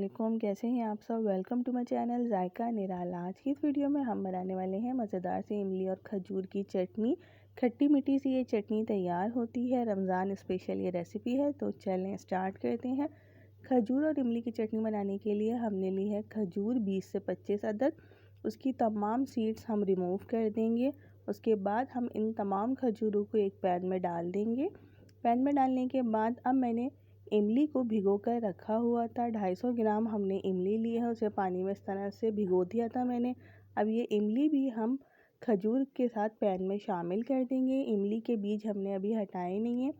वालेकुम, कैसे हैं आप सब। वेलकम टू माय चैनल जायका निराला। आज की इस वीडियो में हम बनाने वाले हैं मज़ेदार सी इमली और खजूर की चटनी। खट्टी मीठी सी ये चटनी तैयार होती है। रमज़ान स्पेशल ये रेसिपी है, तो चलें स्टार्ट करते हैं। खजूर और इमली की चटनी बनाने के लिए हमने ली है खजूर 20 से 25 अदद। उसकी तमाम सीड्स हम रिमूव कर देंगे। उसके बाद हम इन तमाम खजूरों को एक पैन में डाल देंगे। पैन में डालने के बाद अब मैंने इमली को भिगो कर रखा हुआ था। 250 ग्राम हमने इमली ली है, उसे पानी में इस तरह से भिगो दिया था मैंने। अब ये इमली भी हम खजूर के साथ पैन में शामिल कर देंगे। इमली के बीज हमने अभी हटाए नहीं हैं।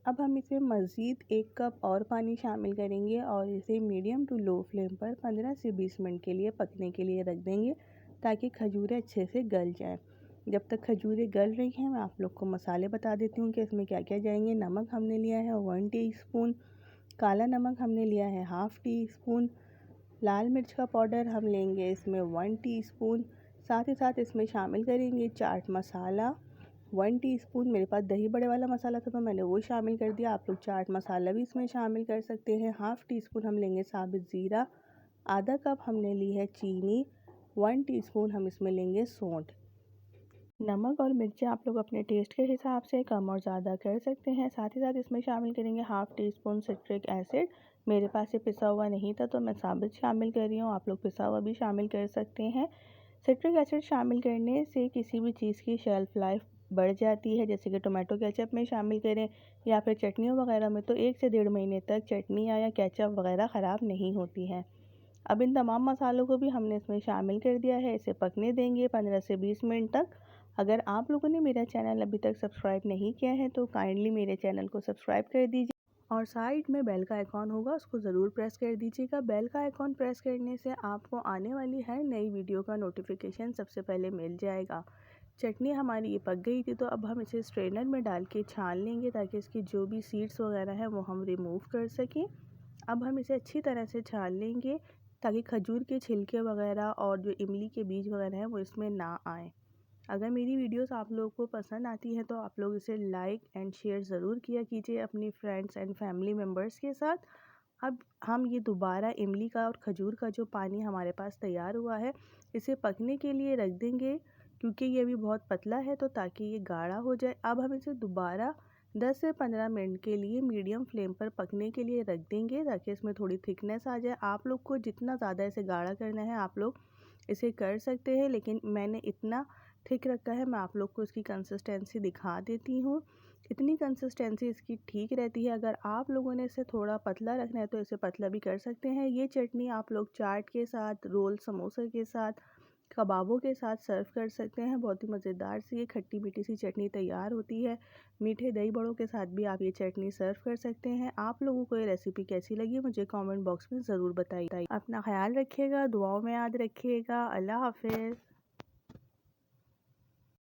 अब हम इसे मज़ीद 1 कप और पानी शामिल करेंगे और इसे मीडियम टू लो फ्लेम पर 15 से 20 मिनट के लिए पकने के लिए रख देंगे, ताकि खजूरें अच्छे से गल जाएं। जब तक खजूरें गल रही हैं, मैं आप लोग को मसाले बता देती हूँ कि इसमें क्या क्या जाएंगे। नमक हमने लिया है 1 टीस्पून, काला नमक हमने लिया है ½ टीस्पून, लाल मिर्च का पाउडर हम लेंगे इसमें 1 टीस्पून। साथ ही साथ इसमें शामिल करेंगे चाट मसाला 1 टीस्पून। मेरे पास दही बड़े वाला मसाला था तो मैंने वो शामिल कर दिया। आप लोग चाट मसाला भी इसमें शामिल कर सकते हैं। ½ टीस्पून हम लेंगे साबित ज़ीरा, आधा कप हमने ली है चीनी, 1 टीस्पून हम इसमें लेंगे सौंठ। नमक और मिर्चें आप लोग अपने टेस्ट के हिसाब से कम और ज़्यादा कर सकते हैं। साथ ही साथ इसमें शामिल करेंगे ½ टीस्पून सिट्रिक एसिड। मेरे पास ये पिसा हुआ नहीं था तो मैं साबित शामिल कर रही हूँ, आप लोग पिसा हुआ भी शामिल कर सकते हैं। सिट्रिक एसिड शामिल करने से किसी भी चीज़ की शेल्फ़ लाइफ बढ़ जाती है। जैसे कि टोमेटो केचप में शामिल करें या फिर चटनियों वगैरह में, तो 1 से 1.5 महीने तक चटनियाँ या केचप वगैरह ख़राब नहीं होती हैं। अब इन तमाम मसालों को भी हमने इसमें शामिल कर दिया है। इसे पकने देंगे 15 से 20 मिनट तक। अगर आप लोगों ने मेरा चैनल अभी तक सब्सक्राइब नहीं किया है तो काइंडली मेरे चैनल को सब्सक्राइब कर दीजिए और साइड में बेल का आइकॉन होगा, उसको ज़रूर प्रेस कर दीजिएगा। बेल का आइकॉन प्रेस करने से आपको आने वाली हर नई वीडियो का नोटिफिकेशन सबसे पहले मिल जाएगा। चटनी हमारी ये पक गई थी, तो अब हम इसे स्ट्रेनर में डाल के छान लेंगे, ताकि इसकी जो भी सीड्स वगैरह हैं वो हम रिमूव कर सकें। अब हम इसे अच्छी तरह से छान लेंगे, ताकि खजूर के छिलके वगैरह और जो इमली के बीज वगैरह हैं वो इसमें ना आए। अगर मेरी वीडियोस आप लोगों को पसंद आती हैं तो आप लोग इसे लाइक एंड शेयर ज़रूर किया कीजिए अपनी फ्रेंड्स एंड फैमिली मेम्बर्स के साथ। अब हम ये दोबारा इमली का और खजूर का जो पानी हमारे पास तैयार हुआ है, इसे पकने के लिए रख देंगे, क्योंकि ये अभी बहुत पतला है, तो ताकि ये गाढ़ा हो जाए। अब हम इसे दोबारा 10 से 15 मिनट के लिए मीडियम फ्लेम पर पकने के लिए रख देंगे, ताकि इसमें थोड़ी थिकनेस आ जाए। आप लोग को जितना ज़्यादा इसे गाढ़ा करना है आप लोग इसे कर सकते हैं, लेकिन मैंने इतना ठीक रखा है। मैं आप लोग को इसकी कंसिस्टेंसी दिखा देती हूँ। इतनी कंसिस्टेंसी इसकी ठीक रहती है। अगर आप लोगों ने इसे थोड़ा पतला रखना है तो इसे पतला भी कर सकते हैं। ये चटनी आप लोग चाट के साथ, रोल, समोसे के साथ, कबाबों के साथ सर्व कर सकते हैं। बहुत ही मज़ेदार सी ये खट्टी मीठी सी चटनी तैयार होती है। मीठे दही बड़ों के साथ भी आप ये चटनी सर्व कर सकते हैं। आप लोगों को ये रेसिपी कैसी लगी मुझे कमेंट बॉक्स में ज़रूर बताइए। अपना ख्याल रखिएगा, दुआओं में याद रखिएगा। अल्लाह हाफ़िज़।